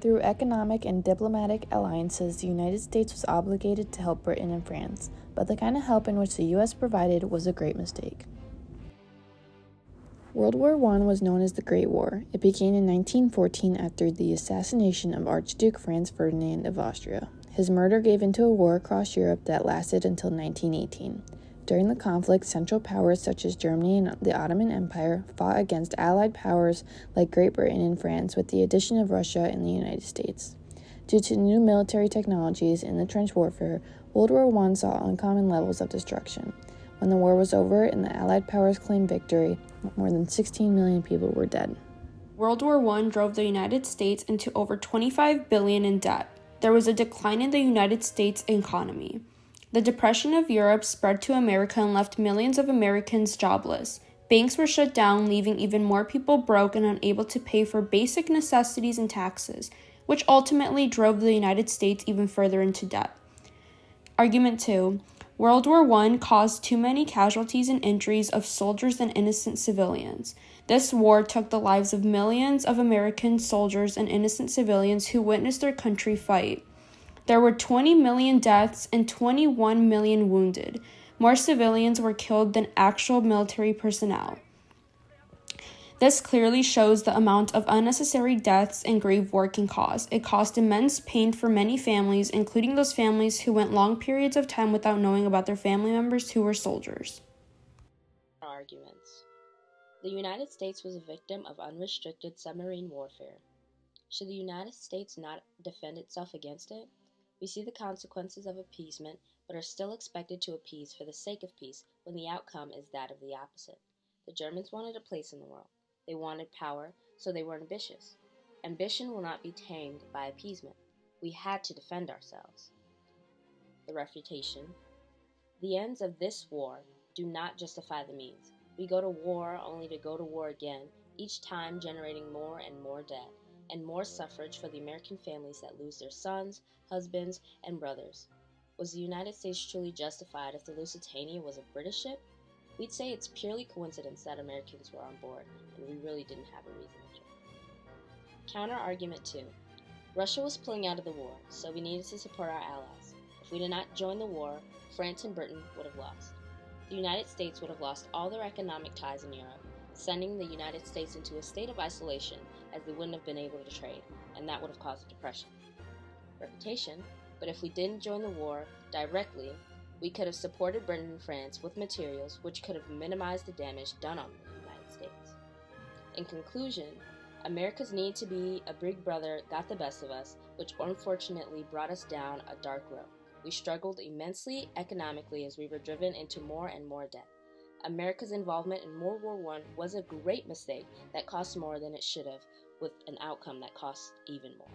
Through economic and diplomatic alliances, the United States was obligated to help Britain and France, but the kind of help in which the U.S. provided was a great mistake. World War I was known as the Great War. It began in 1914 after the assassination of Archduke Franz Ferdinand of Austria. His murder gave into a war across Europe that lasted until 1918. During the conflict, Central Powers such as Germany and the Ottoman Empire fought against Allied powers like Great Britain and France with the addition of Russia and the United States. Due to new military technologies in the trench warfare, World War I saw uncommon levels of destruction. When the war was over and the Allied powers claimed victory, more than 16 million people were dead. World War I drove the United States into over $25 billion in debt. There was a decline in the United States economy. The Depression of Europe spread to America and left millions of Americans jobless. Banks were shut down, leaving even more people broke and unable to pay for basic necessities and taxes, which ultimately drove the United States even further into debt. Argument 2. World War I caused too many casualties and injuries of soldiers and innocent civilians. This war took the lives of millions of American soldiers and innocent civilians who witnessed their country fight. There were 20 million deaths and 21 million wounded. More civilians were killed than actual military personnel. This clearly shows the amount of unnecessary deaths and grief war can cause. It caused immense pain for many families, including those families who went long periods of time without knowing about their family members who were soldiers. Arguments. The United States was a victim of unrestricted submarine warfare. Should the United States not defend itself against it? We see the consequences of appeasement, but are still expected to appease for the sake of peace when the outcome is that of the opposite. The Germans wanted a place in the world. They wanted power, so they were ambitious. Ambition will not be tamed by appeasement. We had to defend ourselves. The refutation. The ends of this war do not justify the means. We go to war only to go to war again, each time generating more and more debt, and more suffrage for the American families that lose their sons, husbands, and brothers. Was the United States truly justified if the Lusitania was a British ship? We'd say it's purely coincidence that Americans were on board, and we really didn't have a reason to join. Counter-argument 2. Russia was pulling out of the war, so we needed to support our allies. If we did not join the war, France and Britain would have lost. The United States would have lost all their economic ties in Europe, sending the United States into a state of isolation as they wouldn't have been able to trade, and that would have caused a depression. Reputation. But if we didn't join the war directly, we could have supported Britain and France with materials which could have minimized the damage done on the United States. In conclusion, America's need to be a big brother got the best of us, which unfortunately brought us down a dark road. We struggled immensely economically as we were driven into more and more debt. America's involvement in World War I was a great mistake that cost more than it should have, with an outcome that cost even more.